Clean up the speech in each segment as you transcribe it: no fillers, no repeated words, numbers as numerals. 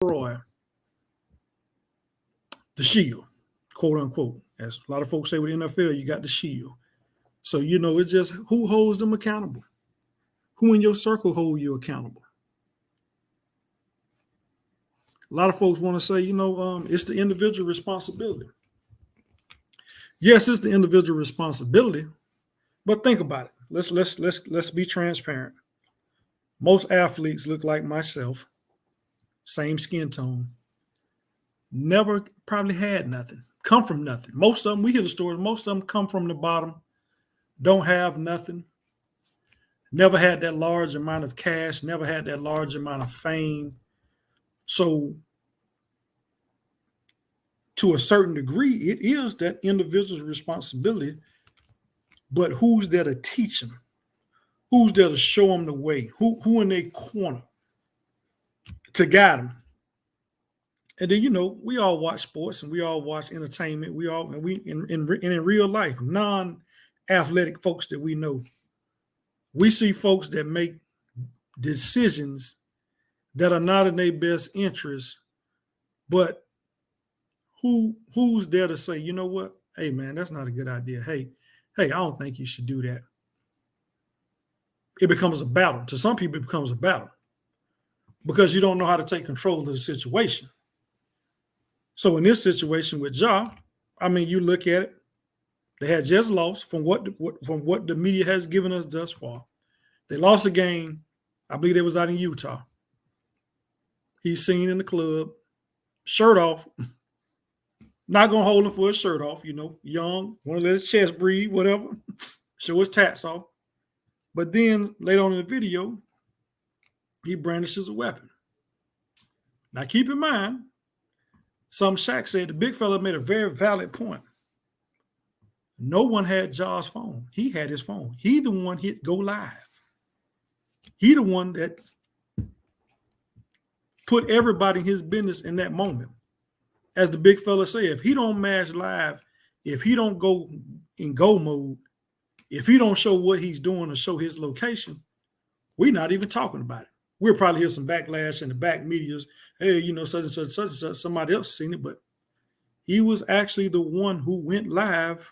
destroy the shield, quote unquote. As a lot of folks say with the NFL, you got the shield. So, it's just who holds them accountable? Who in your circle hold you accountable? A lot of folks want to say, it's the individual responsibility. Yes, it's the individual responsibility, but think about it. Let's be transparent. Most athletes look like myself, same skin tone, never probably had nothing, come from nothing. Most of them, we hear the stories, most of them come from the bottom, don't have nothing, never had that large amount of cash, never had that large amount of fame. So to a certain degree, it is that individual's responsibility, but who's there to teach them? Who's there to show them the way? Who in their corner to guide them? And then, we all watch sports and we all watch entertainment. In real life, non-athletic folks that we know, we see folks that make decisions that are not in their best interest, but who's there to say, you know what? Hey man, that's not a good idea. Hey, I don't think you should do that. It becomes a battle. To some people, it becomes a battle because you don't know how to take control of the situation. So in this situation with Ja, you look at it, they had just lost from what the media has given us thus far. They lost a game. I believe they was out in Utah. He's seen in the club, shirt off. Not gonna hold him for his shirt off, young, want to let his chest breathe, whatever, show his tats off. But then later on in the video, he brandishes a weapon. Now keep in mind, some Shaq said the big fella made a very valid point. No one had Ja's phone. He had his phone. He the one hit go live. He the one that put everybody in his business in that moment. As the big fella said, if he don't match live, if he don't go in go mode, if he don't show what he's doing or show his location, we're not even talking about it. We'll probably hear some backlash in the back medias. Hey, such and such, such and such, somebody else seen it, but he was actually the one who went live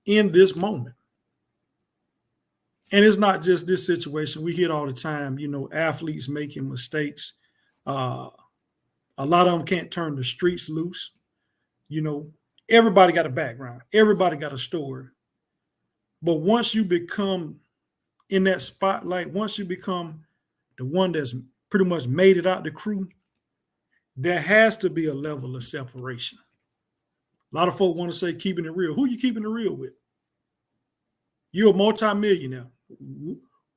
in this moment. And it's not just this situation. We hear it all the time, athletes making mistakes. A lot of them can't turn the streets loose. Everybody got a background. Everybody got a story. But once you become in that spotlight, once you become the one that's pretty much made it out the crew, there has to be a level of separation. A lot of folk want to say keeping it real. Who are you keeping it real with? You're a multimillionaire.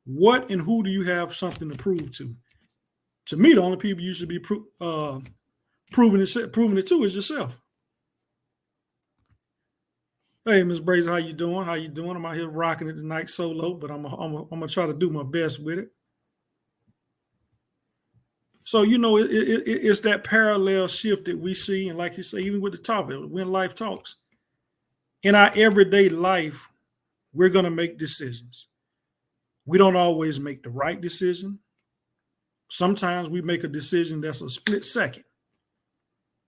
What and who do you have something to prove to? To me, the only people you should be proving it to is yourself. Hey, Ms. Brazen, how you doing? How you doing? I'm out here rocking it tonight solo, but I'm gonna try to do my best with it. So, it's that parallel shift that we see, and like you say, even with the topic, when life talks, in our everyday life, we're gonna make decisions. We don't always make the right decision. Sometimes we make a decision that's a split second.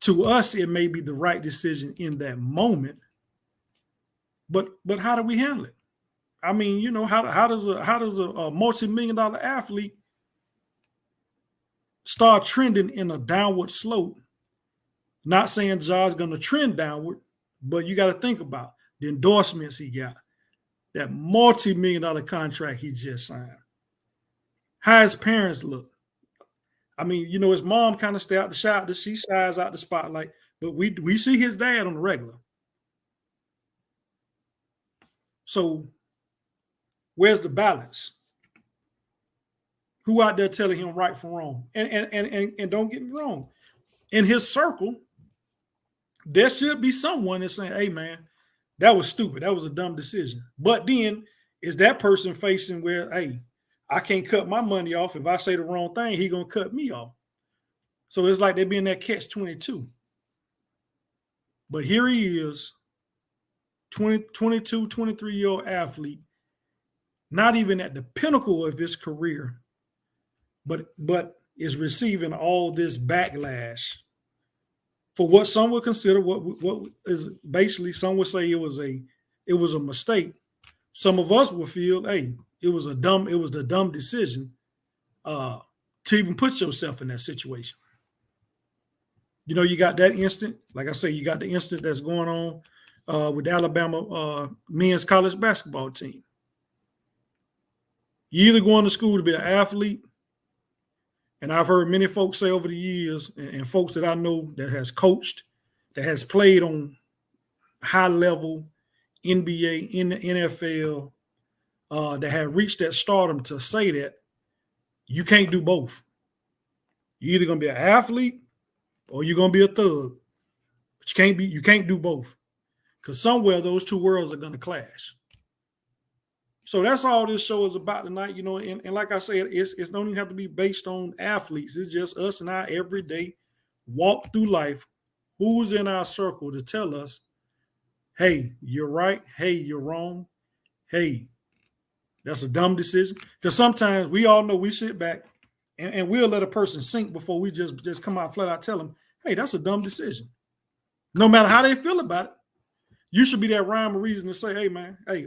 To us, it may be the right decision in that moment, but how do we handle it? How does a multi-million-dollar athlete start trending in a downward slope? Not saying Ja's going to trend downward, but you got to think about the endorsements he got, that multi-million-dollar contract he just signed. How his parents look. His mom kind of stay out the shot, she shies out the spotlight, but we see his dad on the regular. So where's the balance? Who out there telling him right from wrong? And don't get me wrong, in his circle, there should be someone that's saying, hey man, that was stupid. That was a dumb decision. But then is that person facing where, hey, I can't cut my money off. If I say the wrong thing, he going to cut me off. So it's like they be in that catch-22. But here he is, 22, 23-year-old athlete, not even at the pinnacle of his career, but is receiving all this backlash for what some would consider what is basically, some would say it was a mistake. Some of us would feel, hey, it was the dumb decision to even put yourself in that situation. You know, you got that instant, like I say, you got the instant that's going on with the Alabama men's college basketball team. You either going to school to be an athlete, and I've heard many folks say over the years, and folks that I know that has coached, that has played on high level NBA, in the NFL, that have reached that stardom, to say that you can't do both. You're either going to be an athlete or you're going to be a thug. But you can't do both, because somewhere those two worlds are going to clash. So that's all this show is about tonight, you know. And like I said, it's don't even have to be based on athletes. It's just us and our everyday walk through life. Who's in our circle to tell us, hey, you're right. Hey, you're wrong. Hey, that's a dumb decision. Because sometimes we all know, we sit back and we'll let a person sink before we just come out flat out tell them, hey, that's a dumb decision. No matter how they feel about it, you should be that rhyme or reason to say, hey, man, hey,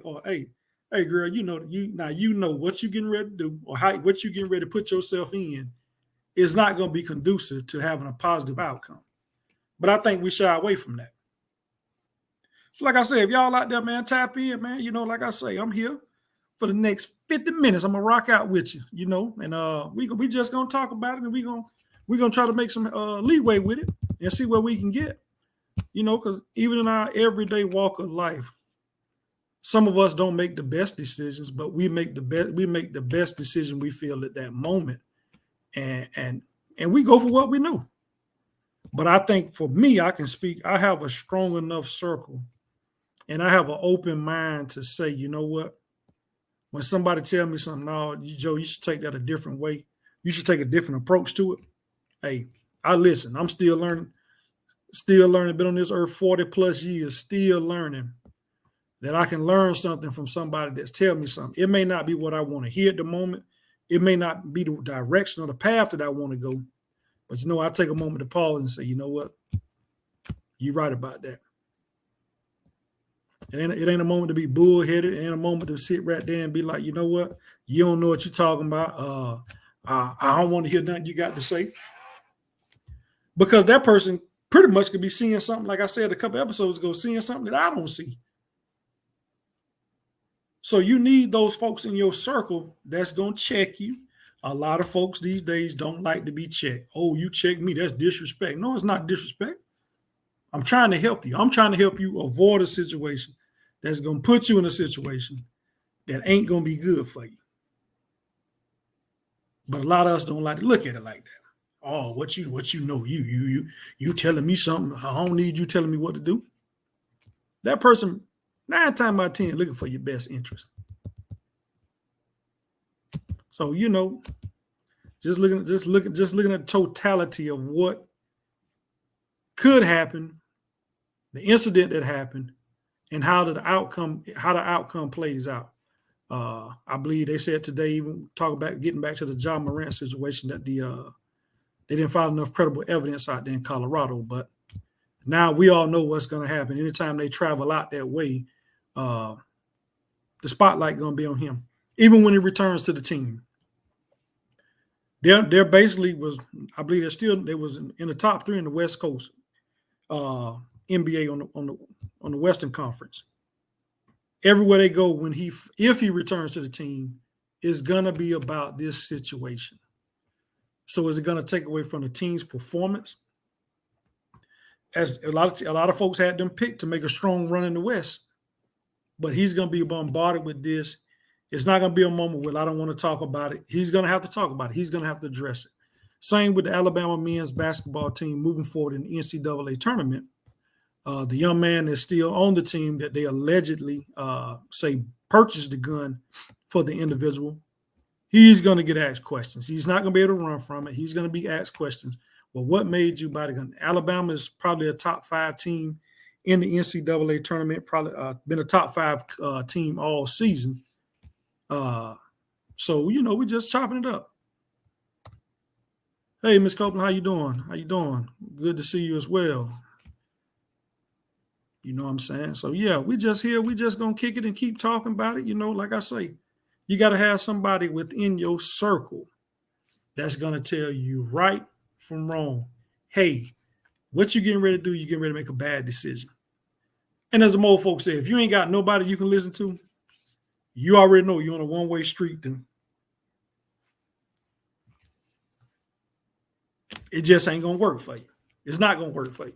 girl, you know what you're getting ready to do, or what you're getting ready to put yourself in is not going to be conducive to having a positive outcome. But I think we shy away from that. So like I said, if y'all out there, man, tap in, man. You know, like I say, I'm here for the next 50 minutes. I'm going to rock out with you, you know, and we just going to talk about it, and we're going to try to make some leeway with it and see where we can get, you know, because even in our everyday walk of life, some of us don't make the best decisions, but we make the best decision we feel at that moment. And we go for what we know. But I think for me, I can speak, I have a strong enough circle, and I have an open mind to say, you know what? When somebody tell me something, no, Joe, you should take that a different way. You should take a different approach to it. Hey, I listen. I'm still learning. Been on this earth 40 plus years, still learning. That I can learn something from somebody that's telling me something. It may not be what I want to hear at the moment. It may not be the direction or the path that I want to go. But, you know, I take a moment to pause and say, you know what? You're right about that. It ain't a moment to be bullheaded. It ain't a moment to sit right there and be like, you know what? You don't know what you're talking about. I don't want to hear nothing you got to say. Because that person pretty much could be seeing something, like I said a couple episodes ago, seeing something that I don't see. So you need those folks in your circle that's going to check you. A lot of folks these days don't like to be checked. Oh, you check me, that's disrespect. No, it's not disrespect. I'm trying to help you. I'm trying to help you avoid a situation that's going to put you in a situation that ain't going to be good for you. But a lot of us don't like to look at it like that. Oh, what you know, you telling me something. I don't need you telling me what to do. That person, 9 times out of 10, looking for your best interest. So, you know, just looking at the totality of what could happen, the incident that happened, and how the outcome plays out. I believe they said today, even talk about getting back to the Ja Morant situation, that they didn't find enough credible evidence out there in Colorado. But now we all know what's going to happen. Anytime they travel out that way, the spotlight going to be on him. Even when he returns to the team, there basically was, I believe they was in the top 3 in the West Coast NBA on the Western Conference. Everywhere they go, if he returns to the team, is gonna be about this situation. So is it gonna take away from the team's performance? As a lot of folks had them picked to make a strong run in the West, but he's gonna be bombarded with this. It's not gonna be a moment where I don't want to talk about it. He's gonna have to talk about it. He's gonna have to address it. Same with the Alabama men's basketball team moving forward in the NCAA tournament. The young man is still on the team that they allegedly say purchased the gun for the individual. He's going to get asked questions. He's not going to be able to run from it. He's going to be asked questions. Well, what made you buy the gun? Alabama is probably a top 5 team in the NCAA tournament, probably been a top 5 team all season. So, you know, we're just chopping it up. Hey, Miss Copeland, how you doing? How you doing? Good to see you as well. You know what I'm saying? So yeah, we just here. We just gonna kick it and keep talking about it. You know, like I say, you got to have somebody within your circle that's gonna tell you right from wrong. Hey, what you getting ready to do? You getting ready to make a bad decision. And as the old folks say, if you ain't got nobody you can listen to, you already know you're on a one-way street. Then it just ain't gonna work for you. It's not gonna work for you.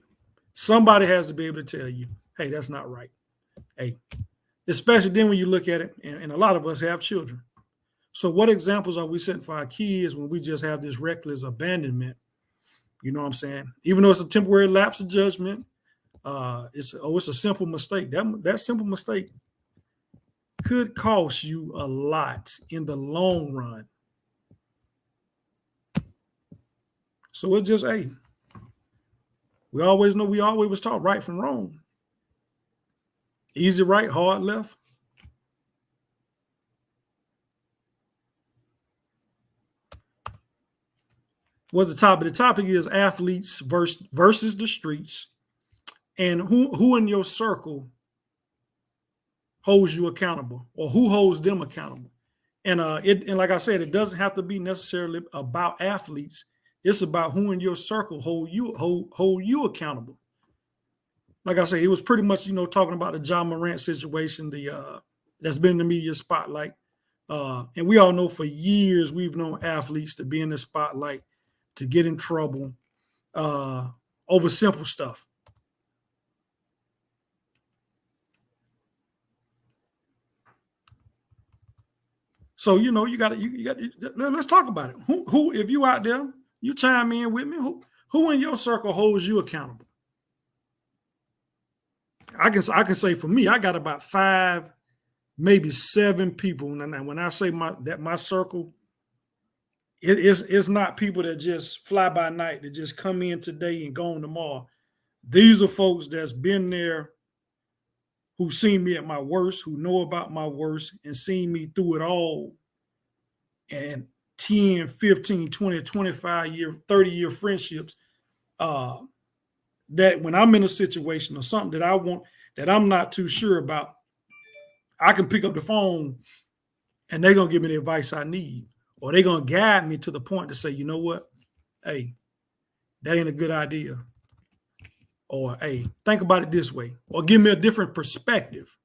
Somebody has to be able to tell you, hey, that's not right. Hey, especially then when you look at it, and a lot of us have children. So what examples are we setting for our kids when we just have this reckless abandonment? You know what I'm saying? Even though it's a temporary lapse of judgment, it's a simple mistake. That simple mistake could cost you a lot in the long run. So it's just, hey, we always was taught right from wrong. Easy right, hard left. What's the topic? The topic is athletes versus the streets, and who in your circle holds you accountable, or who holds them accountable. And like I said, it doesn't have to be necessarily about athletes. It's about who in your circle hold you accountable. Like I said, it was pretty much, talking about the Ja Morant situation, that's been in the media spotlight. And we all know for years we've known athletes to be in the spotlight, to get in trouble over simple stuff. So you got let's talk about it. Who if you out there, you chime in with me. Who in your circle holds you accountable? I can say for me, I got about 5, maybe 7 people. And when I say my circle, it's not people that just fly by night, that just come in today and go on tomorrow. These are folks that's been there, who seen me at my worst, who know about my worst, and seen me through it all. And 10, 15, 20, 25-year, 30-year friendships, that when I'm in a situation or something that I want, that I'm not too sure about, I can pick up the phone and they're going to give me the advice I need, or they're going to guide me to the point to say, you know what? Hey, that ain't a good idea. Or, hey, think about it this way, or give me a different perspective.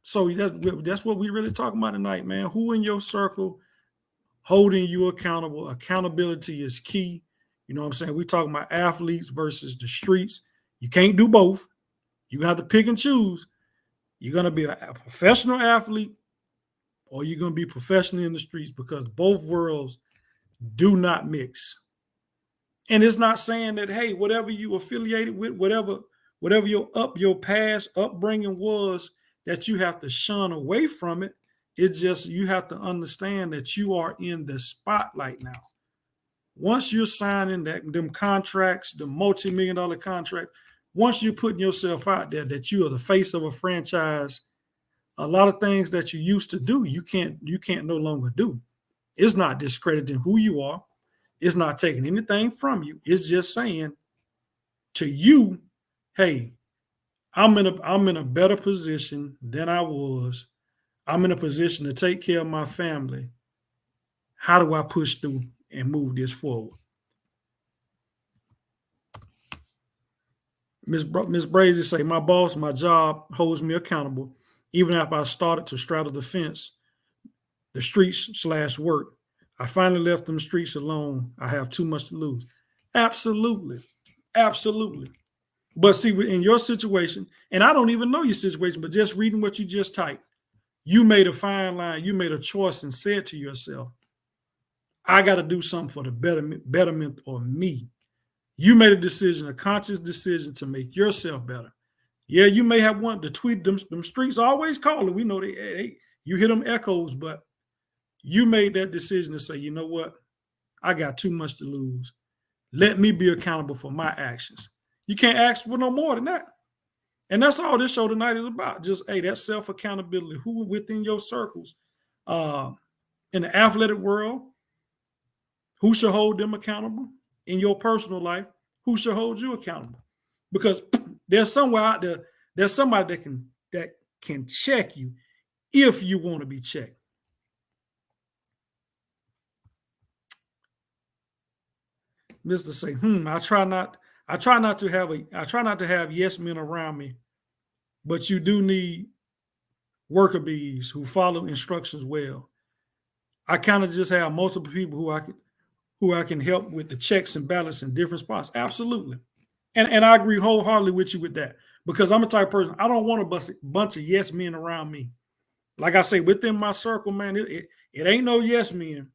So that's what we're really talking about tonight, man. Who in your circle holding you accountable? Accountability is key. You know what I'm saying? We're talking about athletes versus the streets. You can't do both. You have to pick and choose. You're going to be a professional athlete, or you're going to be professional in the streets, because both worlds do not mix. And it's not saying that, hey, whatever you affiliated with, whatever your past upbringing was, that you have to shun away from it. It's just, you have to understand that you are in the spotlight now. Once you're signing them contracts, the multi-million-dollar contract, once you're putting yourself out there that you are the face of a franchise, a lot of things that you used to do, you can't no longer do. It's not discrediting who you are. It's not taking anything from you. It's just saying to you, hey, I'm in a better position than I was. I'm in a position to take care of my family. How do I push through and move this forward? Miss Brazy say, my boss, my job holds me accountable, even after I started to straddle the fence, the streets/work. I finally left them streets alone. I have too much to lose. Absolutely. Absolutely. But see, in your situation, and I don't even know your situation, but just reading what you just typed, you made a fine line. You made a choice and said to yourself, I got to do something for the betterment of me. You made a decision, a conscious decision to make yourself better. Yeah, you may have wanted to tweet them streets always calling. We know you hear them echoes, but you made that decision to say, you know what? I got too much to lose. Let me be accountable for my actions. You can't ask for no more than that. And that's all this show tonight is about. Just, hey, that self-accountability. Who within your circles, in the athletic world, Who should hold them accountable in your personal life? Who should hold you accountable? Because there's somewhere out there, there's somebody that can check you if you want to be checked. Mr. Say, I try not to have yes men around me, but you do need worker bees who follow instructions well. I kind of just have multiple people who I can help with the checks and balance in different spots. Absolutely. And I agree wholeheartedly with you with that, because I'm a type of person, I don't want a bunch of yes men around me. Like I say, within my circle, man, it ain't no yes men,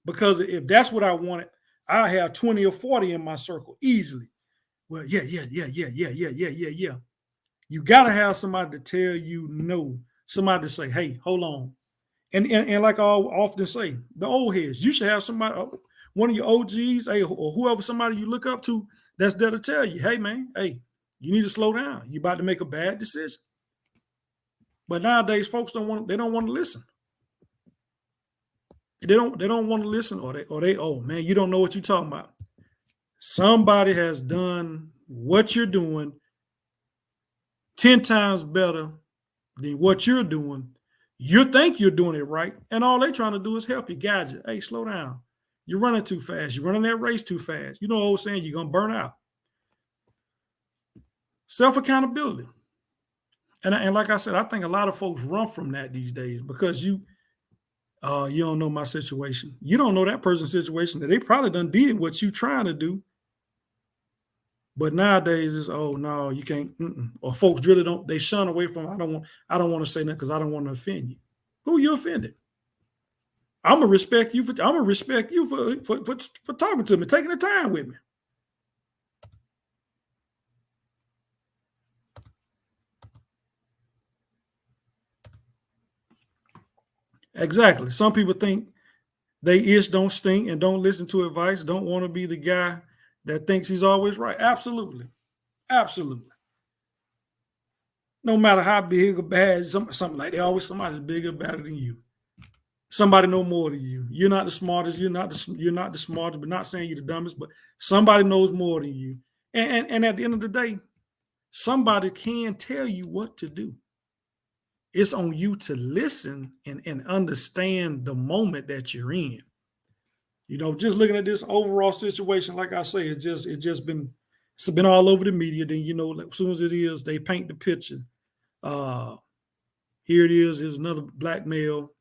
because if that's what I wanted, I have 20 or 40 in my circle easily. Well, yeah. You got to have somebody to tell you no, somebody to say, hey, hold on. And like I often say, the old heads, you should have somebody, one of your OGs, hey, or whoever, somebody you look up to, that's there to tell you, hey, man, hey, you need to slow down. You're about to make a bad decision. But nowadays, folks don't want to listen. They don't want to listen, or they, oh man, you don't know what you're talking about. Somebody has done what you're doing 10 times better than what you're doing. You think you're doing it right, and all they're trying to do is help you, guide you. Hey, slow down. You're running too fast. You're running that race too fast. You know what I'm saying? You're going to burn out. Self-accountability. And like I said, I think a lot of folks run from that these days, because you don't know my situation. You don't know that person's situation, that they probably done did what you trying to do. But nowadays it's, oh no, you can't. Or folks really don't. They shun away from. I don't want to say that because I don't want to offend you. Who you offended? I'm gonna respect you for talking to me, taking the time with me. Exactly. Some people think they don't stink and don't listen to advice. Don't want to be the guy that thinks he's always right. Absolutely. No matter how big or bad, something like that, always somebody's bigger, better than you. Somebody know more than you. You're not the smartest. You're not the smartest, but not saying you're the dumbest, but somebody knows more than you. And at the end of the day, somebody can tell you what to do. It's on you to listen and understand the moment that you're in. Just looking at this overall situation, like I say, it's been all over the media. Then as soon as it is, they paint the picture. Here it is. Here's another black male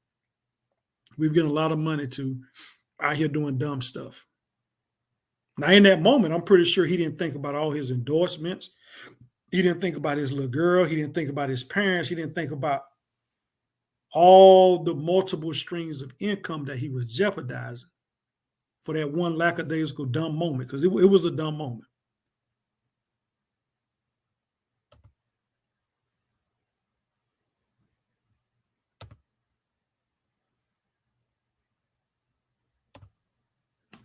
we've given a lot of money to, out here doing dumb stuff. Now, in that moment, I'm pretty sure he didn't think about all his endorsements. He didn't think about his little girl. He didn't think about his parents. He didn't think about all the multiple streams of income that he was jeopardizing for that one lackadaisical dumb moment, because it was a dumb moment.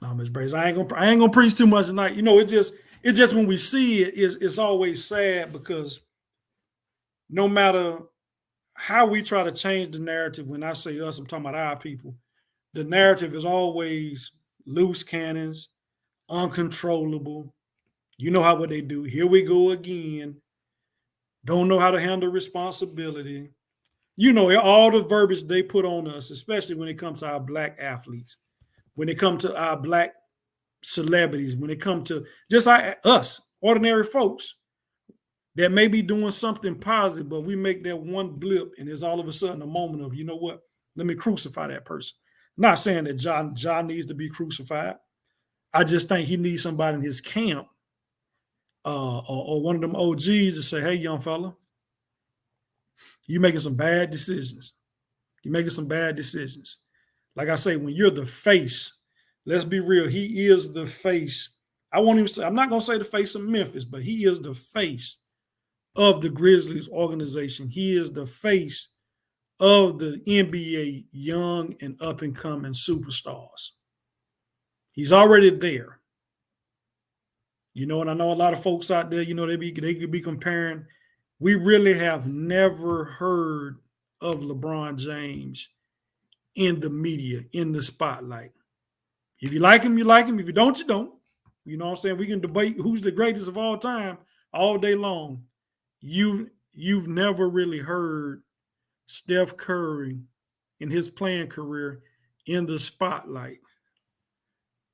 No, Ms. Brace, I ain't gonna preach too much tonight. It's just when we see it, it's always sad, because no matter how we try to change the narrative, when I say us, I'm talking about our people, the narrative is always loose cannons, uncontrollable. You know what they do. Here we go again. Don't know how to handle responsibility. All the verbiage they put on us, especially when it comes to our black athletes, when it comes to our black celebrities, when it comes to just us, ordinary folks that may be doing something positive, but we make that one blip, and there's all of a sudden a moment of, you know what, let me crucify that person. I'm not saying that John needs to be crucified. I just think he needs somebody in his camp, or one of them OGs, to say, hey, young fella, you're making some bad decisions. Like I say, when you're the face, let's be real, he is the face. I'm not going to say the face of Memphis, but he is the face of the Grizzlies organization. He is the face of the NBA young and up and coming superstars. He's already there. And I know a lot of folks out there, they could be comparing. We really have never heard of LeBron James in the media, in the spotlight. If you like him, you like him. If you don't, you don't. You know what I'm saying? We can debate who's the greatest of all time all day long. You've never really heard Steph Curry in his playing career in the spotlight.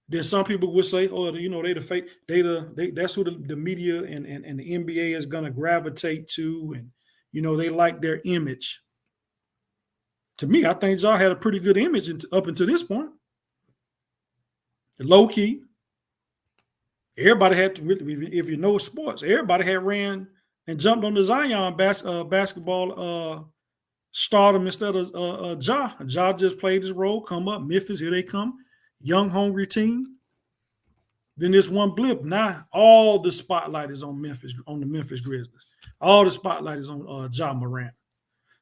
Then some people would say, "Oh, you know, they the fake, that's who the media and the NBA is going to gravitate to, and you know, they like their image." To me, I think y'all had a pretty good image up until this point. Low key, everybody had to. If you know sports, everybody had ran and jumped on the Zion basketball stardom instead of Ja. Ja just played his role. Come up, Memphis, here they come, young, hungry team. Then this one blip. Now all the spotlight is on Memphis, on the Memphis Grizzlies. All the spotlight is on Ja Morant.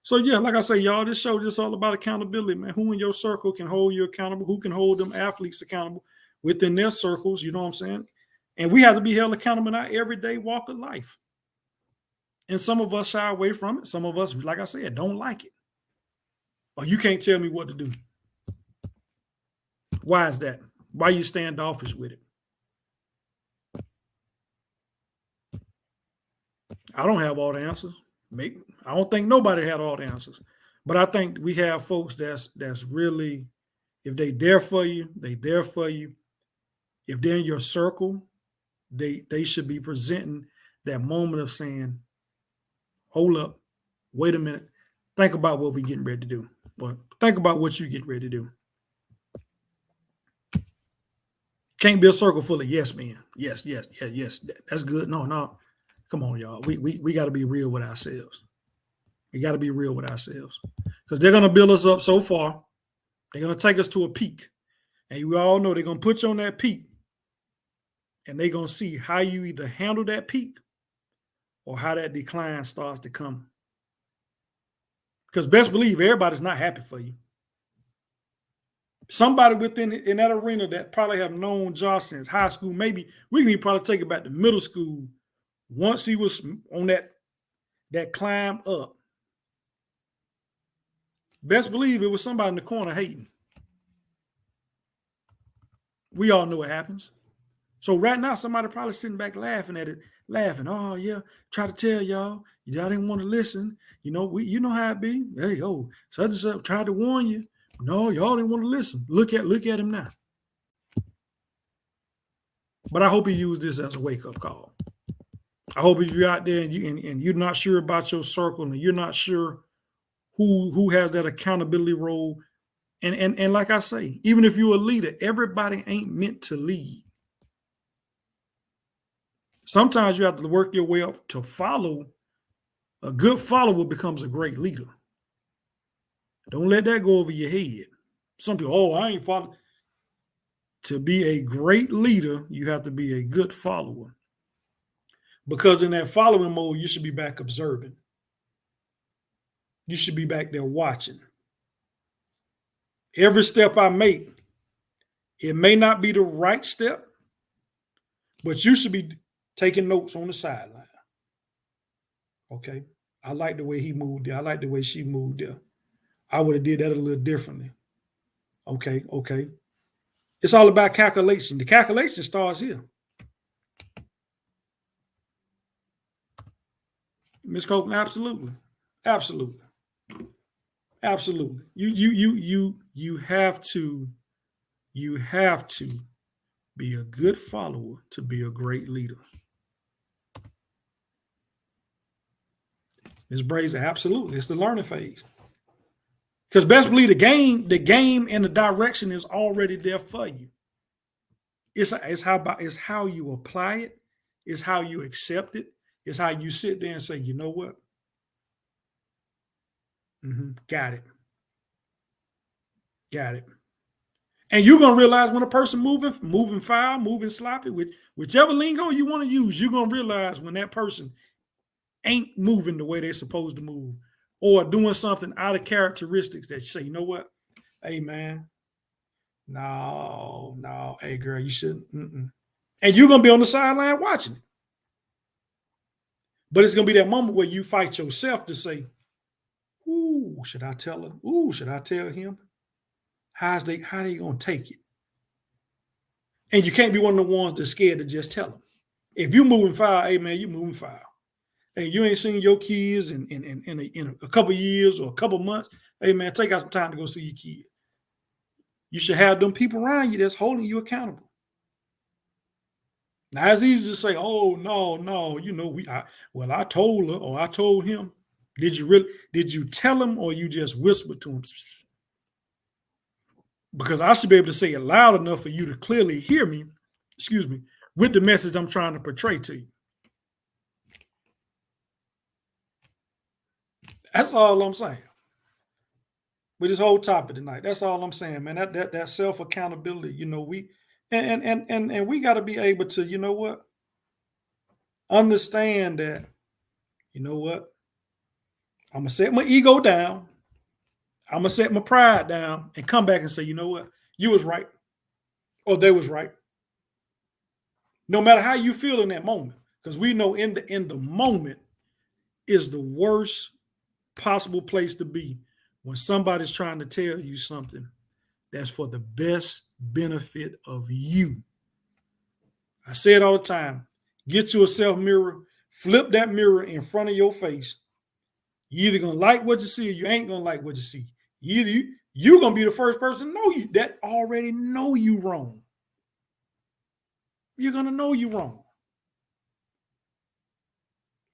So yeah, like I say, y'all, this show is all about accountability, man. Who in your circle can hold you accountable? Who can hold them athletes accountable within their circles? You know what I'm saying? And we have to be held accountable in our everyday walk of life. And some of us shy away from it. Some of us, like I said, don't like it. Or you can't tell me what to do. Why is that? Why you standoffish with it? I don't have all the answers. Maybe I don't think nobody had all the answers. But I think we have folks that's really, if they there for you, they there for you. If they're in your circle, they should be presenting that moment of saying, hold up, wait a minute, think about what we're getting ready to do. But think about what you get ready to do. Can't be a circle full of yes men. Yes. That's good. No. Come on, y'all. We got to be real with ourselves. We got to be real with ourselves. Because they're going to build us up so far. They're going to take us to a peak. And we all know they're going to put you on that peak. And they're going to see how you either handle that peak or how that decline starts to come. Because best believe everybody's not happy for you. Somebody within in that arena that probably have known Josh since high school, maybe we can even probably take it back to middle school. Once he was on that climb up, best believe it was somebody in the corner hating. We all know what happens. So right now, somebody probably sitting back laughing at it, laughing. Oh yeah, try to tell y'all didn't want to listen. You know how it be. Hey, such and such tried to warn you. No, y'all didn't want to listen. Look at him now. But I hope he used this as a wake-up call. I hope if you're out there and you're not sure about your circle and you're not sure who has that accountability role, and like I say, even if you're a leader, everybody ain't meant to lead. Sometimes you have to work your way up to follow. A good follower becomes a great leader. Don't let that go over your head. Some people, I ain't following. To be a great leader, you have to be a good follower. Because in that following mode, you should be back observing. You should be back there watching. Every step I make, it may not be the right step, but you should be taking notes on the sideline. Okay, I like the way he moved there. I like the way she moved there. I would have did that a little differently. Okay. It's all about calculation. The calculation starts here. Ms. Copeland, absolutely. You have to be a good follower to be a great leader. Ms. Brazier, absolutely. It's the learning phase. Because best believe the game and the direction is already there for you. It's how you apply it, it's how you accept it, it's how you sit there and say, you know what? Got it. And you're gonna realize when a person moving foul, moving sloppy, with whichever lingo you want to use, you're gonna realize when that person ain't moving the way they're supposed to move, or doing something out of characteristics that you say, you know what? Hey man, no, hey girl, you shouldn't. And you're gonna be on the sideline watching it. But it's gonna be that moment where you fight yourself to say, ooh, should I tell her? Ooh, should I tell him? How they gonna take it? And you can't be one of the ones that's scared to just tell them. If you're moving foul, hey man, you're moving foul. Hey, you ain't seen your kids in a couple years or a couple months. Hey man, take out some time to go see your kid. You should have them people around you that's holding you accountable. Now it's easy to say, "Oh no, you know I told her or I told him." Did you tell him or you just whispered to him? Because I should be able to say it loud enough for you to clearly hear me, excuse me, with the message I'm trying to portray to you. That's all I'm saying. With this whole topic tonight, that's all I'm saying, man. That self accountability, we and we got to be able to, understand that, I'm gonna set my ego down. I'm gonna set my pride down and come back and say, you know what, you was right, or they was right. No matter how you feel in that moment, because we know in the moment is the worst possible place to be when somebody's trying to tell you something that's for the best benefit of you. I say it all the time. Get you a self mirror, flip that mirror in front of your face. You either gonna like what you see or you ain't gonna like what you see. You're gonna be the first person to know you that already know you wrong. You're gonna know you wrong.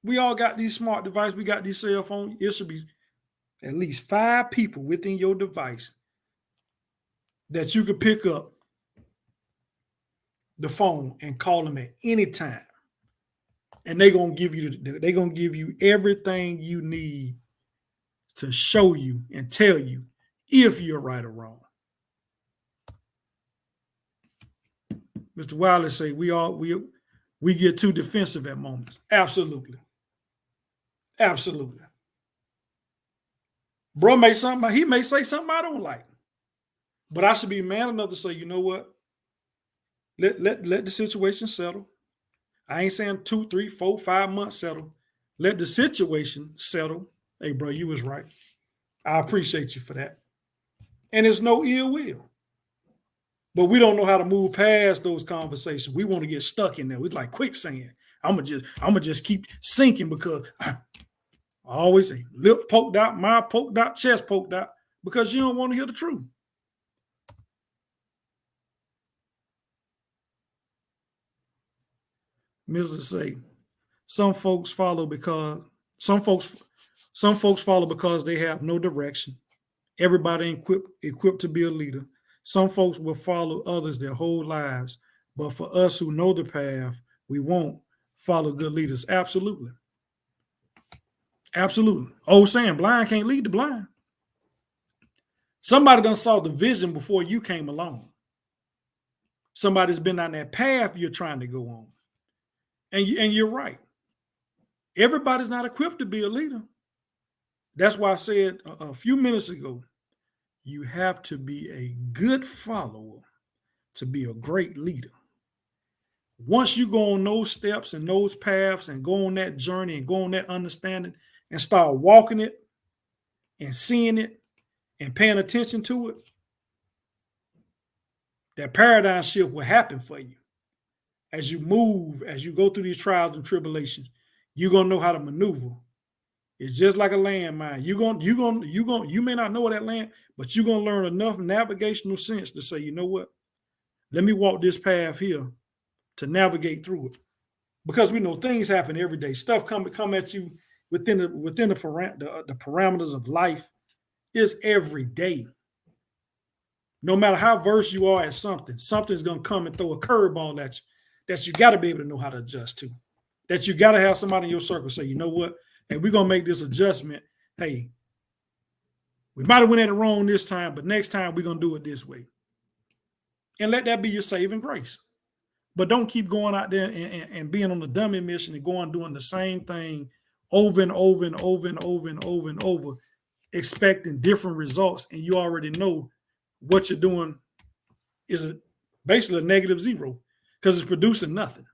We all got these smart devices, we got these cell phones. It should be at least 5 people within your device that you could pick up the phone and call them at any time. And they're gonna give you everything you need to show you and tell you if you're right or wrong. Mr. Wiley say we get too defensive at moments. Absolutely. Absolutely. Bro may say something I don't like. But I should be man enough to say, you know what? Let the situation settle. I ain't saying 2, 3, 4, 5 months settle. Let the situation settle. Hey, bro, you was right. I appreciate you for that. And there's no ill will. But we don't know how to move past those conversations. We want to get stuck in there. It's like quicksand. I'm gonna just keep sinking because I always say lip poked out, mouth poked out, chest poked out, because you don't want to hear the truth. Mrs. say, some folks follow because they have no direction. Everybody ain't equipped to be a leader. Some folks will follow others their whole lives, but for us who know the path, we won't follow good leaders. Absolutely. Absolutely. Old saying, blind can't lead the blind. Somebody done saw the vision before you came along. Somebody's been on that path you're trying to go on. And you're right. Everybody's not equipped to be a leader. That's why I said a few minutes ago, you have to be a good follower to be a great leader. Once you go on those steps and those paths and go on that journey and go on that understanding and start walking it and seeing it and paying attention to it, that paradigm shift will happen for you. As you move, as you go through these trials and tribulations, you're gonna know how to maneuver. It's just like a landmine. You may not know that land, but you're gonna learn enough navigational sense to say, you know what? Let me walk this path here to navigate through it. Because we know things happen every day. Stuff come at you within the parameters of life is every day. No matter how versed you are at something's gonna come and throw a curveball at you that you got to be able to know how to adjust to. That you got to have somebody in your circle say, you know what? Hey, we're going to make this adjustment. Hey, we might have went at it wrong this time, but next time we're going to do it this way. And let that be your saving grace. But don't keep going out there and being on the dummy mission and going doing the same thing over and over and over and over and over and over, expecting different results. And you already know what you're doing is basically a negative zero, because it's producing nothing.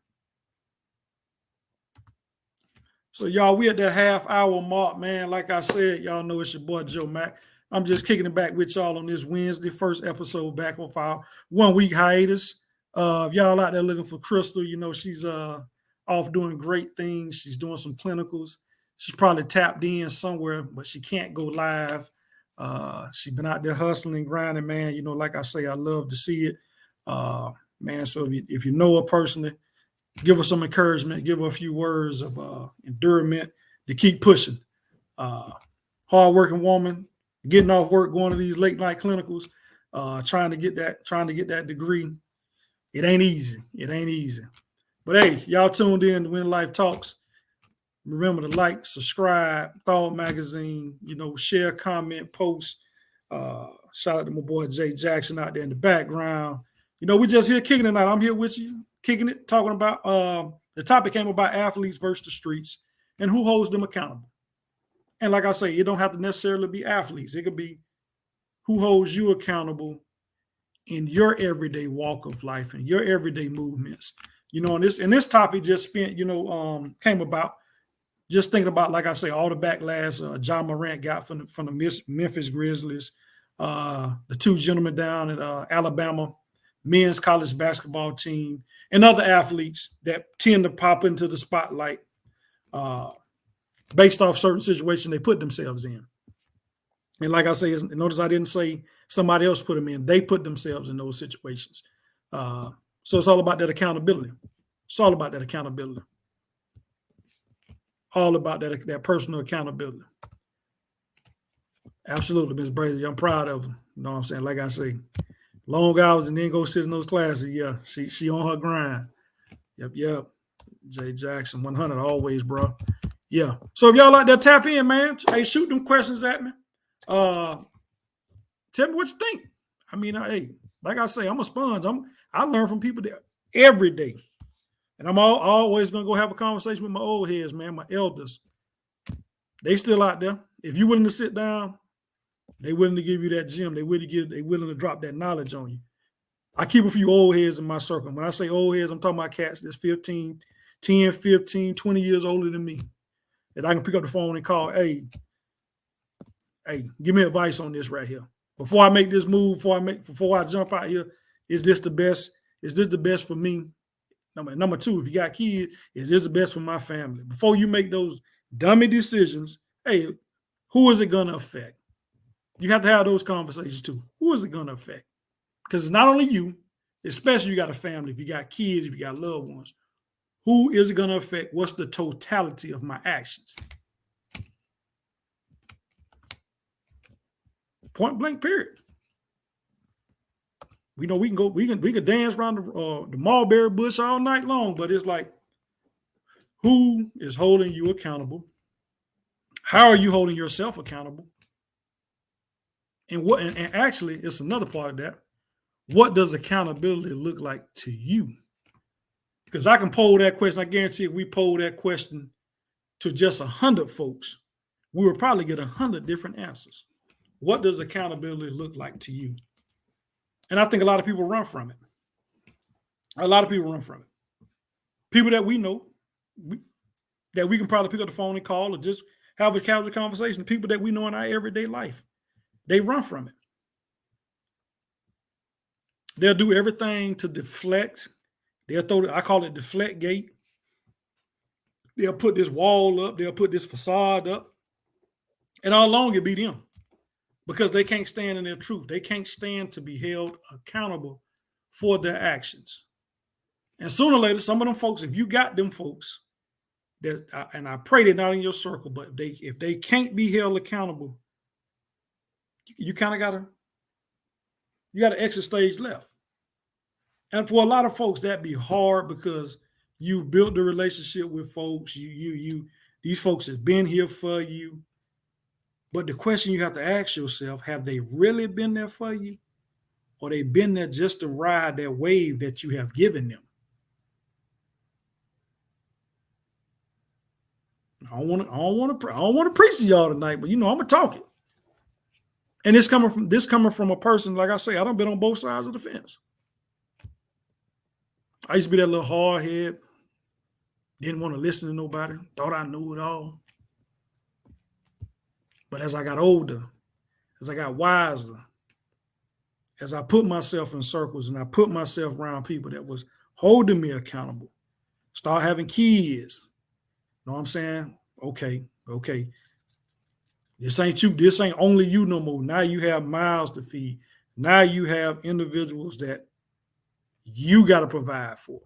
So y'all, we at that half-hour mark, man. Like I said, y'all know it's your boy Joe Mack. I'm just kicking it back with y'all on this Wednesday, first episode back off our 1-week hiatus. If y'all out there looking for Crystal, you know, she's off doing great things. She's doing some clinicals. She's probably tapped in somewhere, but she can't go live. She's been out there hustling, grinding, man. You know, like I say, I love to see it. Man, so if you know her personally, give her some encouragement, give her a few words of endurance to keep pushing. Hardworking woman, getting off work, going to these late night clinicals, trying to get that degree. It ain't easy. It ain't easy. But hey, y'all tuned in to When Life Talks. Remember to like, subscribe, Thought Magazine, you know, share, comment, post. Shout out to my boy Jay Jackson out there in the background. You know, we just here kicking it out. I'm here with you, kicking it, talking about the topic came about athletes versus the streets and who holds them accountable. And like I say, it don't have to necessarily be athletes. It could be who holds you accountable in your everyday walk of life and your everyday movements. You know, and this topic just spent, you know, came about just thinking about, like I say, all the backlash John Morant got from the Memphis Grizzlies, the two gentlemen down at Alabama men's college basketball team, and other athletes that tend to pop into the spotlight based off certain situations they put themselves in. And like I say, notice I didn't say somebody else put them in. They put themselves in those situations. So it's all about that accountability. It's all about that accountability. All about that personal accountability. Absolutely, Ms. Brady. I'm proud of her. You know what I'm saying? Like I say, long hours and then go sit in those classes. Yeah, she on her grind. Yep. Jay Jackson, 100 always, bro. Yeah. So if y'all like that, tap in, man. Hey, shoot them questions at me. Tell me what you think. I mean, hey, like I say, I'm a sponge. I learn from people there every day. And I'm always going to go have a conversation with my old heads, man, my elders. They still out there. If you're willing to sit down, they willing to give you that gem. They willing to drop that knowledge on you. I keep a few old heads in my circle. When I say old heads, I'm talking about cats that's 10, 15, 20 years older than me. That I can pick up the phone and call, hey, give me advice on this right here. Before I make this move, before I jump out here, is this the best? Is this the best for me? Number two, if you got kids, is this the best for my family? Before you make those dummy decisions, hey, who is it going to affect? You have to have those conversations too. Who is it going to affect? Because it's not only you, especially you got a family, if you got kids, if you got loved ones. Who is it going to affect? What's the totality of my actions? Point blank, period. We know we can dance around the mulberry bush all night long, but it's like, who is holding you accountable? How are you holding yourself accountable? And actually, it's another part of that. What does accountability look like to you? Because I can poll that question. I guarantee if we poll that question to just 100 folks, we will probably get 100 different answers. What does accountability look like to you? And I think a lot of people run from it. A lot of people run from it. People that we know, that we can probably pick up the phone and call or just have a casual conversation. People that we know in our everyday life, they run from it. They'll do everything to deflect. They'll I call it deflect gate. They'll put this wall up. They'll put this facade up. And all along it be them. Because they can't stand in their truth. They can't stand to be held accountable for their actions. And sooner or later, some of them folks, if you got them folks, and I pray they're not in your circle, but if they can't be held accountable, you kind of gotta exit stage left. And for a lot of folks, that'd be hard because you built the relationship with folks. These folks have been here for you. But the question you have to ask yourself, have they really been there for you? Or they been there just to ride that wave that you have given them? I don't want to preach to y'all tonight, but I'm gonna talk it. And this coming from a person, like I say, I done been on both sides of the fence. I used to be that little hard head, didn't want to listen to nobody, thought I knew it all. But as I got older, as I got wiser, as I put myself in circles and I put myself around people that was holding me accountable, start having kids. You know what I'm saying? Okay. This ain't you. This ain't only you no more. Now you have mouths to feed. Now you have individuals that you got to provide for.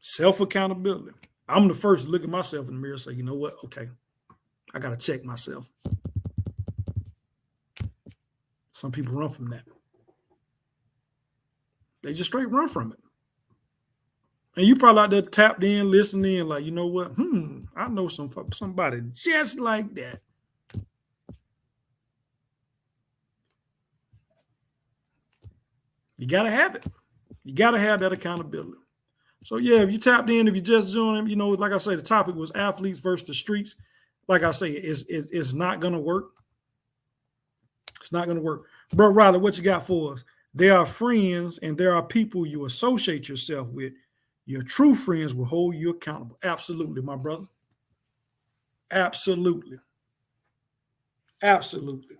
Self-accountability. I'm the first to look at myself in the mirror and say, you know what? Okay, I got to check myself. Some people run from that. They just straight run from it. And you probably out there tapped in, listening, like, you know what? I know somebody just like that. You got to have it. You got to have that accountability. So, yeah, if you tapped in, if you just joined, you know, like I say, the topic was athletes versus the streets. Like I say, it's not going to work. It's not going to work. Bro, Riley, what you got for us? There are friends and there are people you associate yourself with. Your true friends will hold you accountable. Absolutely, my brother. Absolutely. Absolutely.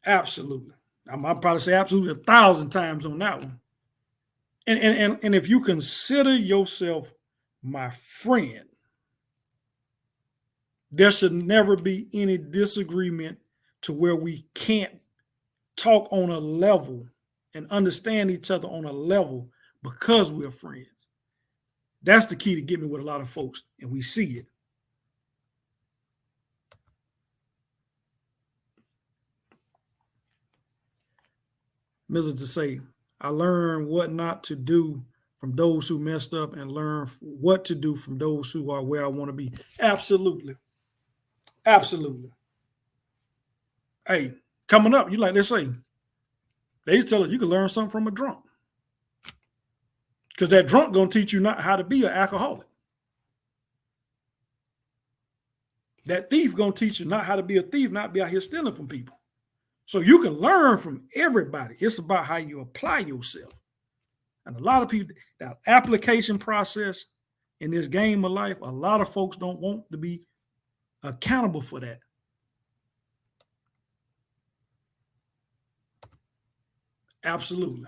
Absolutely. I'll probably say absolutely 1,000 times on that one. And if you consider yourself my friend, there should never be any disagreement to where we can't talk on a level and understand each other on a level because we're friends. That's the key to get me with a lot of folks, and we see it. Mrs. to say, I learned what not to do from those who messed up and learn what to do from those who are where I want to be. Absolutely. Absolutely. Hey, coming up, you like, let's say, they tell us you can learn something from a drunk. Because that drunk going to teach you not how to be an alcoholic. That thief going to teach you not how to be a thief, not be out here stealing from people. So you can learn from everybody. It's about how you apply yourself. And a lot of people, that application process in this game of life, a lot of folks don't want to be accountable for that. Absolutely.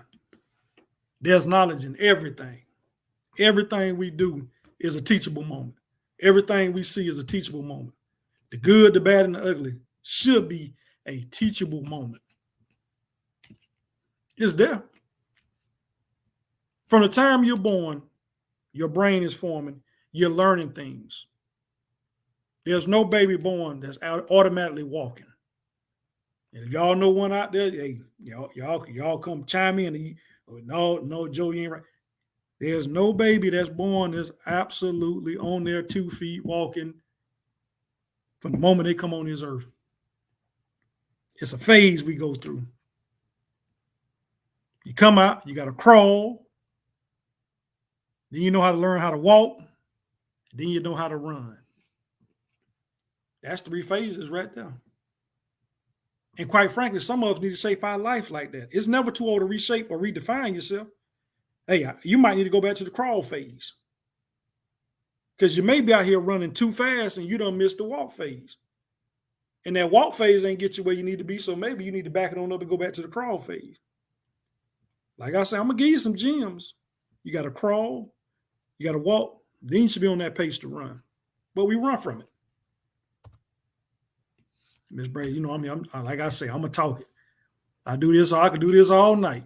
There's knowledge in everything. Everything we do is a teachable moment. Everything we see is a teachable moment. The good, the bad, and the ugly should be a teachable moment. It's there. From the time you're born, your brain is forming, you're learning things. There's no baby born that's automatically walking. And if y'all know one out there, hey, y'all come chime in. No, Joe, you ain't right. There's no baby that's born that's absolutely on their 2 feet walking from the moment they come on this earth. It's a phase we go through. You come out, you got to crawl. Then you know how to learn how to walk. Then you know how to run. That's 3 phases right there. And quite frankly, some of us need to shape our life like that. It's never too old to reshape or redefine yourself. Hey, you might need to go back to the crawl phase. Because you may be out here running too fast and you done missed the walk phase. And that walk phase ain't get you where you need to be. So maybe you need to back it on up and go back to the crawl phase. Like I said, I'm going to give you some gems. You got to crawl. You got to walk. Then you should be on that pace to run. But we run from it. Miss Brady, you know, I'm like I say, I'm going to talk it. I do this, I could do this all night.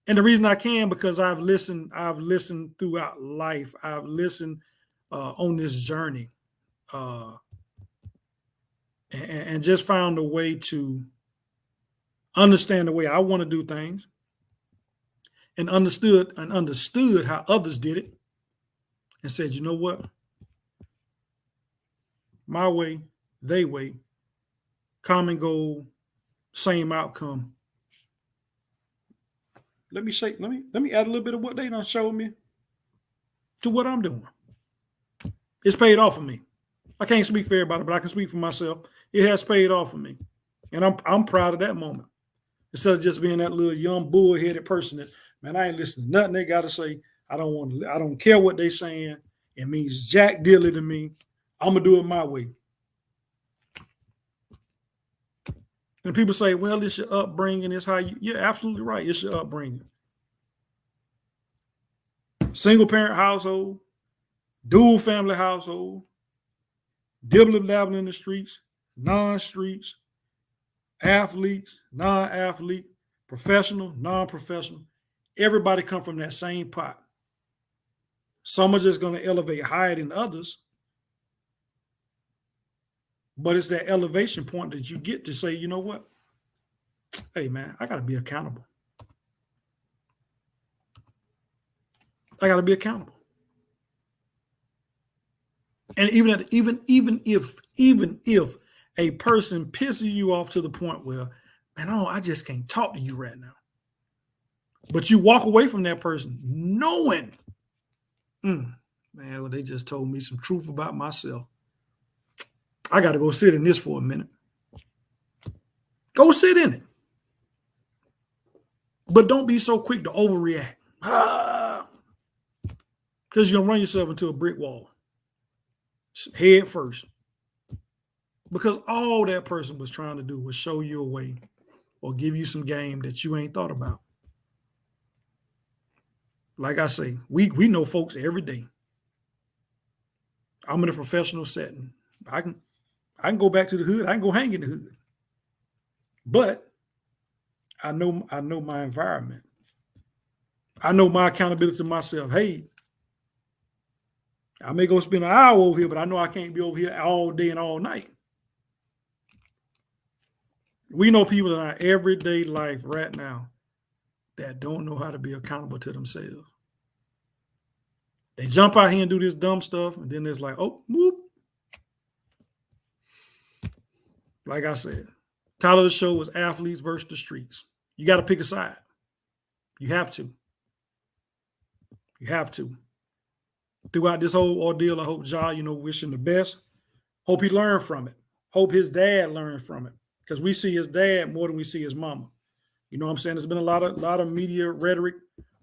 And the reason I can, because I've listened throughout life. I've listened on this journey and just found a way to understand the way I want to do things and understood how others did it and said, you know what? My way, they way, common goal, same outcome. Let me add a little bit of what they done showed me to what I'm doing. It's paid off for me. I can't speak for everybody, but I can speak for myself. It has paid off for me. And I'm proud of that moment. Instead of just being that little young bull-headed person that, man, I ain't listening to nothing they got to say. I don't care what they saying. It means jack dilly to me. I'm going to do it my way. And people say, well, it's your upbringing, it's how you're absolutely right. It's your upbringing. Single parent household, dual family household, dibbling dabbling in the streets, non-streets, athletes, non-athlete, professional, non-professional. Everybody come from that same pot. Some are just going to elevate higher than others. But it's that elevation point that you get to say, you know what? Hey, man, I got to be accountable. I got to be accountable. And even if a person pisses you off to the point where, man, I just can't talk to you right now. But you walk away from that person knowing, man, well, they just told me some truth about myself. I got to go sit in this for a minute. Go sit in it. But don't be so quick to overreact. Because you're going to run yourself into a brick wall. Head first. Because all that person was trying to do was show you a way or give you some game that you ain't thought about. Like I say, we know folks every day. I'm in a professional setting. I can go back to the hood. I can go hang in the hood. But I know my environment. I know my accountability to myself. Hey, I may go spend an hour over here, but I know I can't be over here all day and all night. We know people in our everyday life right now that don't know how to be accountable to themselves. They jump out here and do this dumb stuff, and then it's like, oh, whoop. Like I said, title of the show was Athletes versus the Streets. You got to pick a side. You have to. You have to. Throughout this whole ordeal, I hope Ja, wish him the best. Hope he learned from it. Hope his dad learned from it. Because we see his dad more than we see his mama. You know what I'm saying? There's been a lot of media rhetoric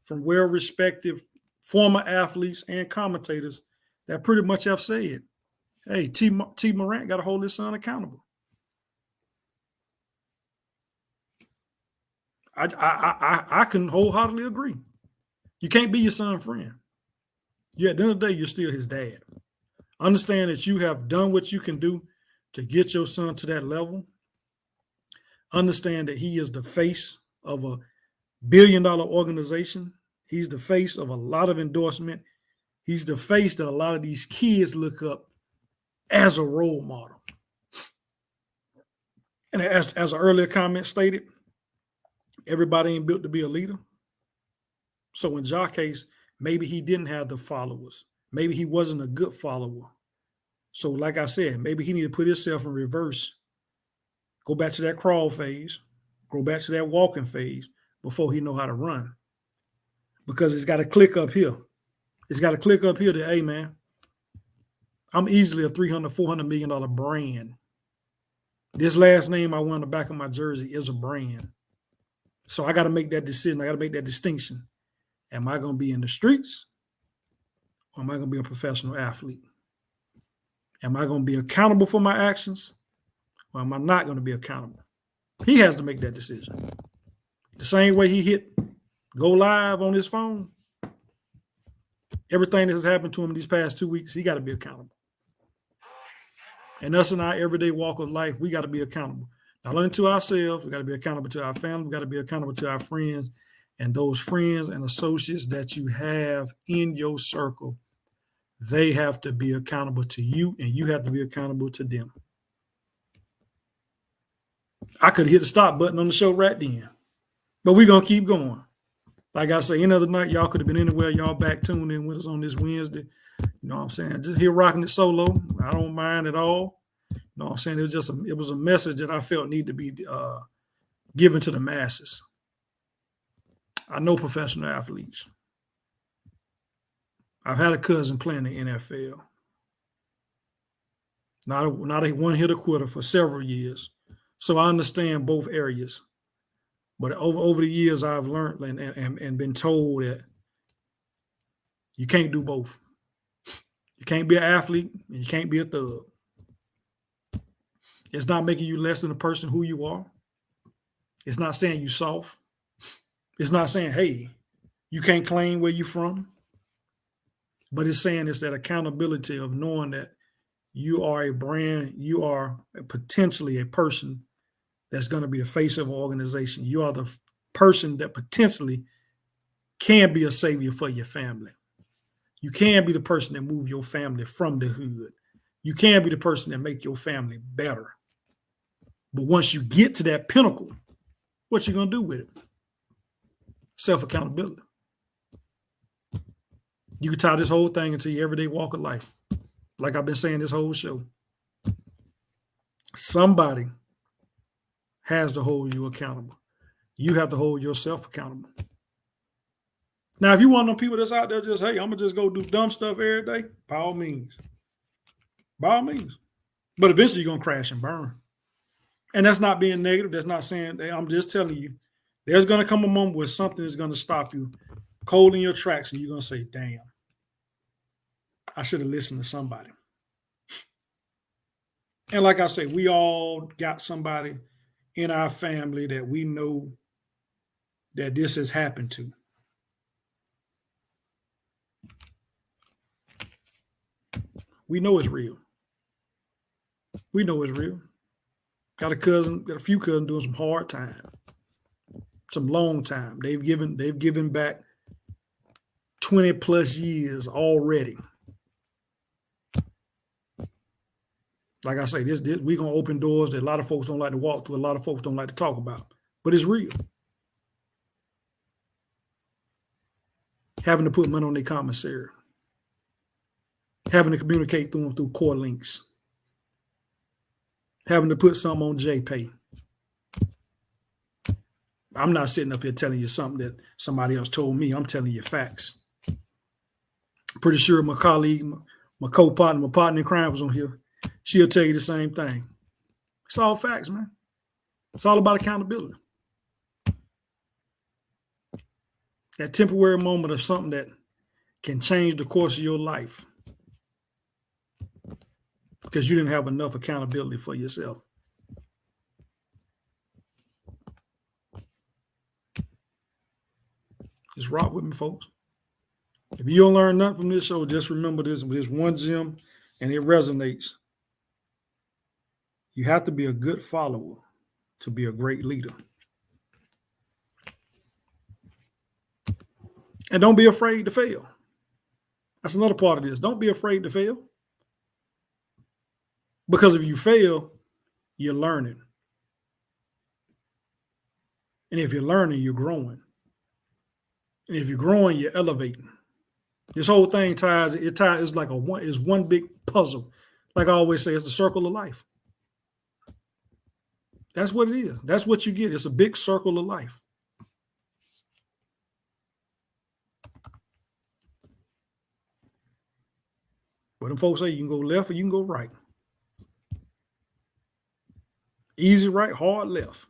from well-respected former athletes and commentators that pretty much have said, hey, T. Morant got to hold his son accountable. I can wholeheartedly agree. You can't be your son's friend. At the end of the day, you're still his dad. Understand that you have done what you can do to get your son to that level. Understand that he is the face of a billion-dollar organization. He's the face of a lot of endorsement. He's the face that a lot of these kids look up as a role model. And as an earlier comment stated, everybody ain't built to be a leader. So in Ja's case, maybe he didn't have the followers. Maybe he wasn't a good follower. So like I said, maybe he need to put himself in reverse. Go back to that crawl phase. Go back to that walking phase before he know how to run. Because it's got to click up here. It's got to click up here that, hey, man, I'm easily a $300, $400 million brand. This last name I wear on the back of my jersey is a brand. So I got to make that decision. I got to make that distinction. Am I going to be in the streets or am I going to be a professional athlete? Am I going to be accountable for my actions or am I not going to be accountable? He has to make that decision. The same way he hit go live on his phone, everything that has happened to him these past 2 weeks, he got to be accountable. And us in our everyday walk of life, we got to be accountable. Not only to ourselves, we got to be accountable to our family, we got to be accountable to our friends, and those friends and associates that you have in your circle, they have to be accountable to you, and you have to be accountable to them. I could have hit the stop button on the show right then, but we're going to keep going. Like I say, any other night, y'all could have been anywhere. Y'all back tuned in with us on this Wednesday. You know what I'm saying? Just here rocking it solo. I don't mind at all. You know what I'm saying? It was a message that I felt needed to be given to the masses. I know professional athletes. I've had a cousin playing the NFL. Not a one-hitter quitter for several years. So I understand both areas. But over the years, I've learned and been told that you can't do both. You can't be an athlete and you can't be a thug. It's not making you less than the person who you are. It's not saying you soft. It's not saying, hey, you can't claim where you from. But it's saying it's that accountability of knowing that you are a brand, you are potentially a person that's going to be the face of an organization. You are the person that potentially can be a savior for your family. You can be the person that move your family from the hood. You can be the person that make your family better. But once you get to that pinnacle, what you going to do with it? Self-accountability. You can tie this whole thing into your everyday walk of life. Like I've been saying this whole show. Somebody has to hold you accountable. You have to hold yourself accountable. Now, if you want them people that's out there just, hey, I'm going to just go do dumb stuff every day, by all means. By all means. But eventually you're going to crash and burn. And that's not being negative. That's not saying, hey, I'm just telling you, there's going to come a moment where something is going to stop you cold in your tracks and you're going to say, damn, I should have listened to somebody. And like I said, we all got somebody in our family that we know that this has happened to. We know it's real. We know it's real. Got a few cousins doing some hard time, some long time. They've given back 20 plus years already. Like I say, this we're gonna open doors that a lot of folks don't like to walk through, a lot of folks don't like to talk about, but it's real. Having to put money on their commissary, having to communicate through them through core links, having to put something on JPay. I'm not sitting up here telling you something that somebody else told me. I'm telling you facts. Pretty sure my colleague, my co-partner, my partner in crime was on here. She'll tell you the same thing. It's all facts, man. It's all about accountability. That temporary moment of something that can change the course of your life because you didn't have enough accountability for yourself. Just rock with me, folks. If you don't learn nothing from this show, just remember this one gem, and it resonates. You have to be a good follower to be a great leader. And don't be afraid to fail. That's another part of this. Don't be afraid to fail. Because if you fail, you're learning. And if you're learning, you're growing. And if you're growing, you're elevating. This whole thing it's like it's one big puzzle. Like I always say, it's the circle of life. That's what it is. That's what you get. It's a big circle of life. But them folks say you can go left or you can go right. Easy right, hard left.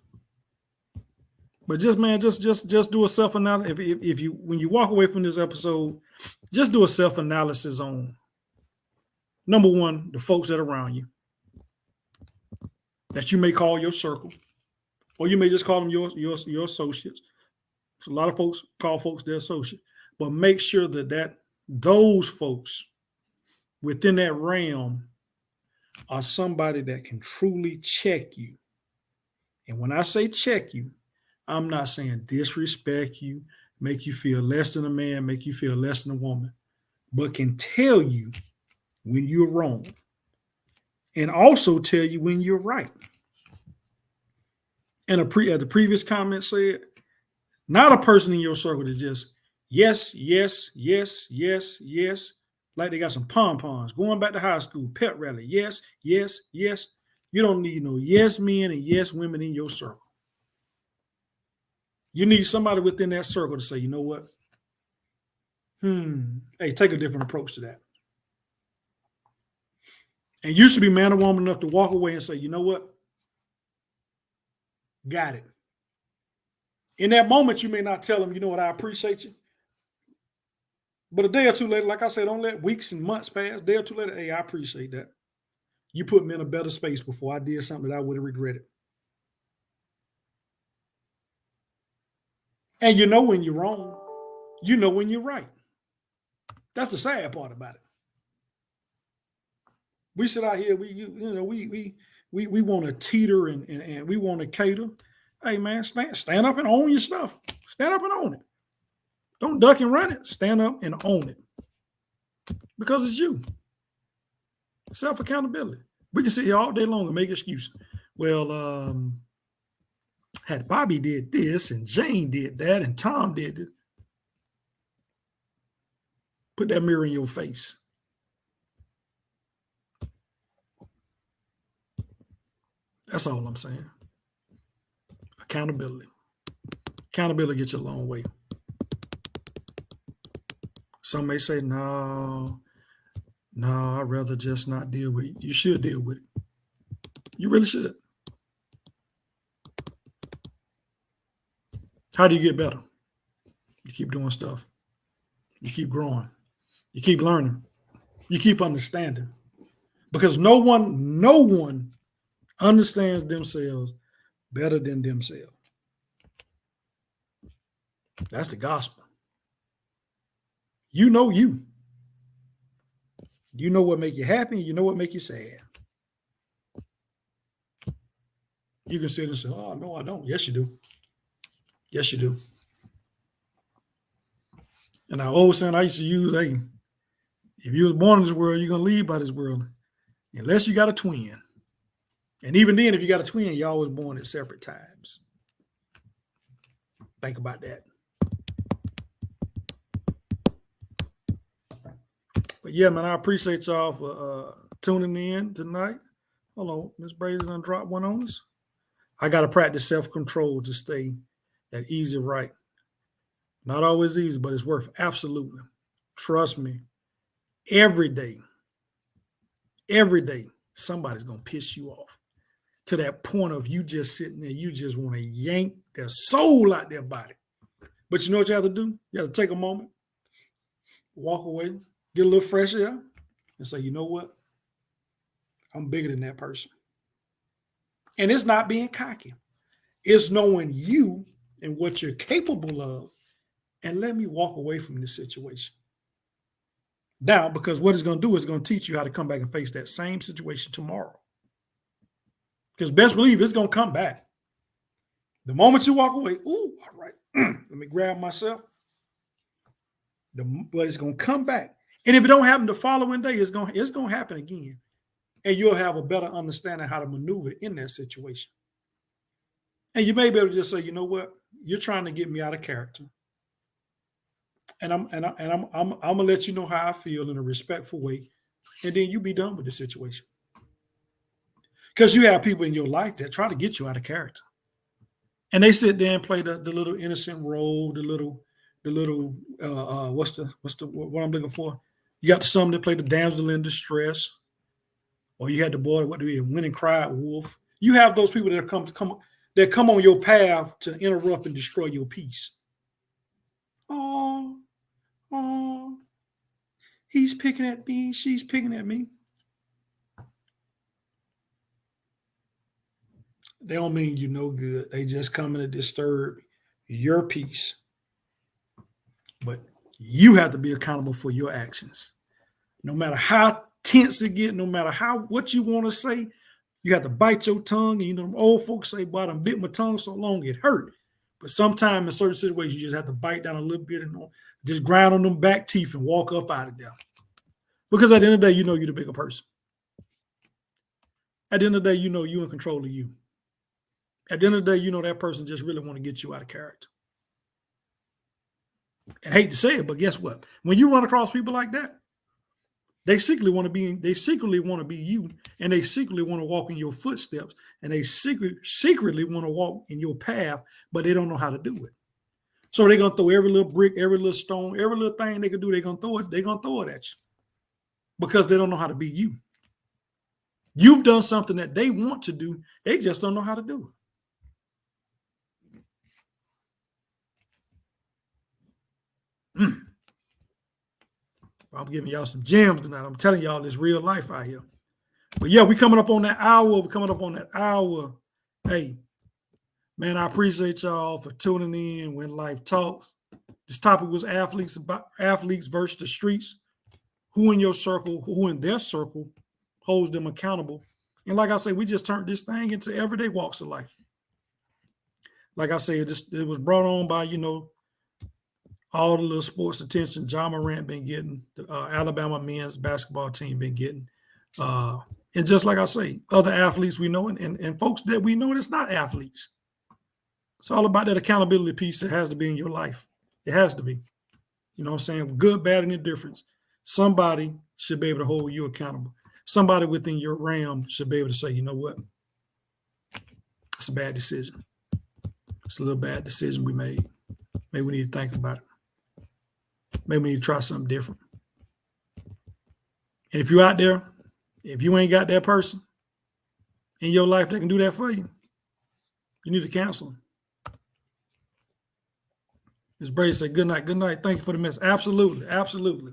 But just do a self-analysis. If you when you walk away from this episode, just do a self-analysis on number one, the folks that are around you, that you may call your circle, or you may just call them your associates. So a lot of folks call folks their associate, but make sure that those folks within that realm are somebody that can truly check you. And when I say check you, I'm not saying disrespect you, make you feel less than a man, make you feel less than a woman, but can tell you when you're wrong and also tell you when you're right. And as the previous comment said, not a person in your circle that just yes, yes, yes, yes, yes, like they got some pom-poms going back to high school, pep rally, yes, yes, yes. You don't need no yes men and yes women in your circle. You need somebody within that circle to say, you know what? Hey, take a different approach to that. And you should be man or woman enough to walk away and say, you know what? Got it. In that moment, you may not tell them, you know what, I appreciate you. But a day or two later, like I said, don't let weeks and months pass. A day or two later, hey, I appreciate that. You put me in a better space before I did something that I would have regretted. And you know when you're wrong. You know when you're right. That's the sad part about it. We sit out here, we want to teeter and we want to cater. Hey man, stand up and own your stuff. Stand up and own it. Don't duck and run it. Stand up and own it. Because it's you. Self-accountability. We can sit here all day long and make excuses. Well, had Bobby did this and Jane did that and Tom did this. Put that mirror in your face. That's all I'm saying. Accountability. Accountability gets you a long way. Some may say, no, I'd rather just not deal with it. You should deal with it. You really should. How do you get better? You keep doing stuff. You keep growing. You keep learning. You keep understanding. Because no one understands themselves better than themselves. That's the gospel. You know you. You know what make you happy. You know what make you sad. You can sit and say, oh, no, I don't. Yes, you do. Yes, you do. And our old saying I used to use, hey, if you was born in this world, you're going to leave by this world. Unless you got a twin. And even then, if you got a twin, you're always born at separate times. Think about that. But yeah, man, I appreciate y'all for tuning in tonight. Hold on, Miss Brady's gonna drop one on us. I got to practice self-control to stay that easy right. Not always easy, but it's worth it. Absolutely. Trust me. Every day, somebody's going to piss you off to that point of you just sitting there. You just want to yank their soul out their body. But you know what you have to do? You have to take a moment, walk away, get a little fresh air, and say, you know what? I'm bigger than that person. And it's not being cocky. It's knowing you and what you're capable of, and let me walk away from this situation. Now, because what it's going to do is going to teach you how to come back and face that same situation tomorrow. Because best believe it's going to come back. The moment you walk away, ooh, all right, let me grab myself. But it's going to come back. And if it don't happen the following day, it's going to happen again. And you'll have a better understanding how to maneuver in that situation. And you may be able to just say, you know what? You're trying to get me out of character. And I'm gonna let you know how I feel in a respectful way, and then you be done with the situation. Because you have people in your life that try to get you out of character, and they sit there and play the little innocent role, the little what I'm looking for. You got some that play the damsel in distress, or you had the boy went and cried wolf. You have those people that come on your path to interrupt and destroy your peace. Oh, he's picking at me. She's picking at me. They don't mean you no good. They just coming to disturb your peace. But you have to be accountable for your actions. No matter how tense it gets, no matter what you want to say, you have to bite your tongue. And you know, old folks say, boy, I done bit my tongue so long it hurt. But sometimes in certain situations, you just have to bite down a little bit and just grind on them back teeth and walk up out of there. Because at the end of the day, you know you're the bigger person. At the end of the day, you know you're in control of you. At the end of the day, you know that person just really want to get you out of character. I hate to say it, but guess what? When you run across people like that, they secretly want to be you, and they secretly want to walk in your footsteps, and they secretly want to walk in your path, but they don't know how to do it. So they're gonna throw every little brick, every little stone, every little thing they can do, they're gonna throw it at you. Because they don't know how to be you. You've done something that they want to do, they just don't know how to do it. I'm giving y'all some gems tonight. I'm telling y'all this real life out here. But yeah, we coming up on that hour. Hey, Man, I appreciate y'all for tuning in when Life Talks. This topic was athletes versus the streets. Who in your circle, who in their circle holds them accountable? And like I say, we just turned this thing into everyday walks of life. Like I say, it was brought on by, all the little sports attention Ja Morant been getting, the Alabama men's basketball team been getting. And just like I say, other athletes we know and folks that we know that's not athletes. It's all about that accountability piece that has to be in your life. It has to be. You know what I'm saying? Good, bad, and indifference. Somebody should be able to hold you accountable. Somebody within your realm should be able to say, you know what? It's a bad decision. It's a little bad decision we made. Maybe we need to think about it. Maybe we need to try something different. And if you're out there, if you ain't got that person in your life that can do that for you, you need to cancel them. Ms. Brady said, good night. Good night. Thank you for the message. Absolutely. Absolutely.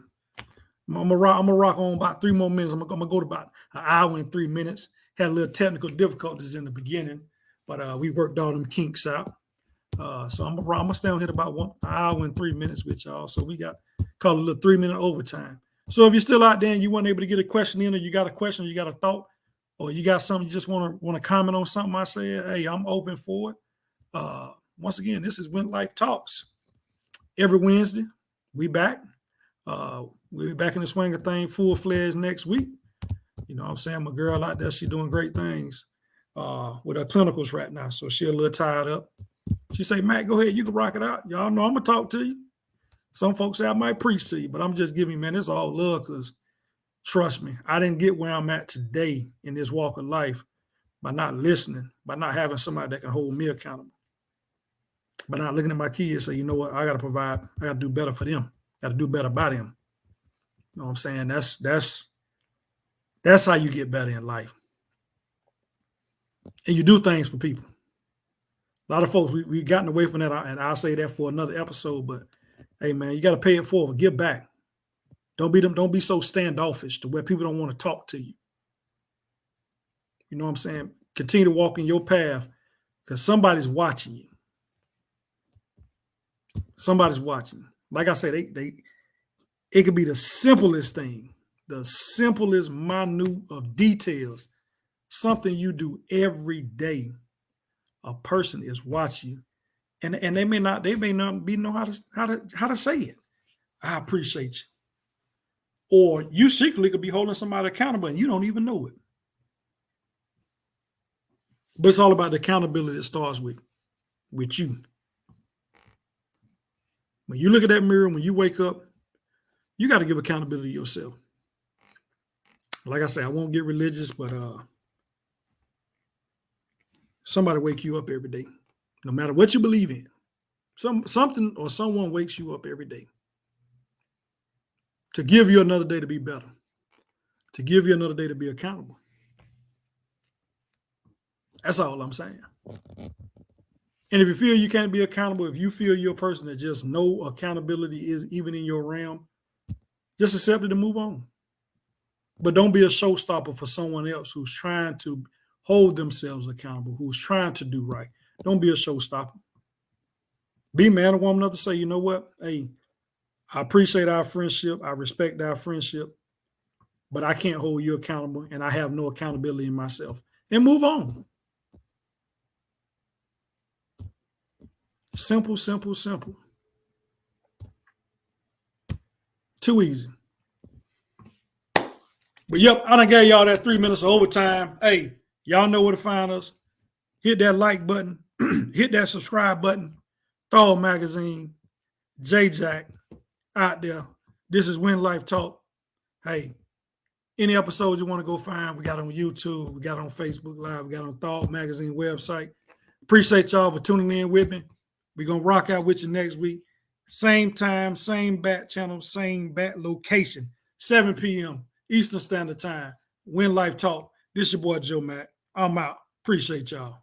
I'm gonna rock on about 3 more minutes. I'm gonna go to about an hour and 3 minutes. Had a little technical difficulties in the beginning, but we worked all them kinks out. So I'm gonna stay on here about 1 hour and 3 minutes with y'all. So we got called a little 3-minute overtime. So if you're still out there and you weren't able to get a question in, or you got a question, or you got a thought, or you got something you just want to comment on something I said, hey, I'm open for it. Once again, this is When Life Talks. Every Wednesday, we back. We'll be back in the swing of things full-fledged next week. You know what I'm saying? My girl out there, she's doing great things with her clinicals right now. So she's a little tied up. She say, Matt, go ahead. You can rock it out. Y'all know I'm going to talk to you. Some folks say I might preach to you, but I'm just giving you, man, it's all love because trust me, I didn't get where I'm at today in this walk of life by not listening, by not having somebody that can hold me accountable. But not looking at my kids, say, you know what, I got to provide, I got to do better for them. Got to do better by them. You know what I'm saying? That's how you get better in life. And you do things for people. A lot of folks, we've gotten away from that, and I'll say that for another episode, but hey, man, you got to pay it forward. Give back. Don't be so standoffish to where people don't want to talk to you. You know what I'm saying? Continue to walk in your path because somebody's watching you. Somebody's watching. Like I said, it could be the simplest thing, the simplest minute of details, something you do every day. A person is watching you, and they may not know how to say it. I appreciate you. Or you secretly could be holding somebody accountable and you don't even know it. But it's all about the accountability that starts with you. When you look at that mirror, when you wake up, you got to give accountability to yourself. Like I say, I won't get religious, but somebody wake you up every day. No matter what you believe in. Something or someone wakes you up every day. To give you another day to be better. To give you another day to be accountable. That's all I'm saying. And if you feel you can't be accountable, if you feel you're a person that just no accountability is even in your realm, just accept it and move on. But don't be a showstopper for someone else who's trying to hold themselves accountable, who's trying to do right. Don't be a showstopper. Be man or woman enough to say, you know what? Hey, I appreciate our friendship. I respect our friendship, but I can't hold you accountable and I have no accountability in myself. And move on. Simple, simple, simple. Too easy. But yep, I done gave y'all that 3 minutes of overtime. Hey, y'all know where to find us. Hit that like button. Hit that subscribe button. Thor Magazine. J-Jack out there. This is When Life Talk. Hey, any episode you want to go find, we got on YouTube. We got on Facebook Live. We got on Thor Magazine website. Appreciate y'all for tuning in with me. We're going to rock out with you next week. Same time, same bat channel, same bat location. 7 p.m. Eastern Standard Time. When Life Talk. This your boy Joe Mack. I'm out. Appreciate y'all.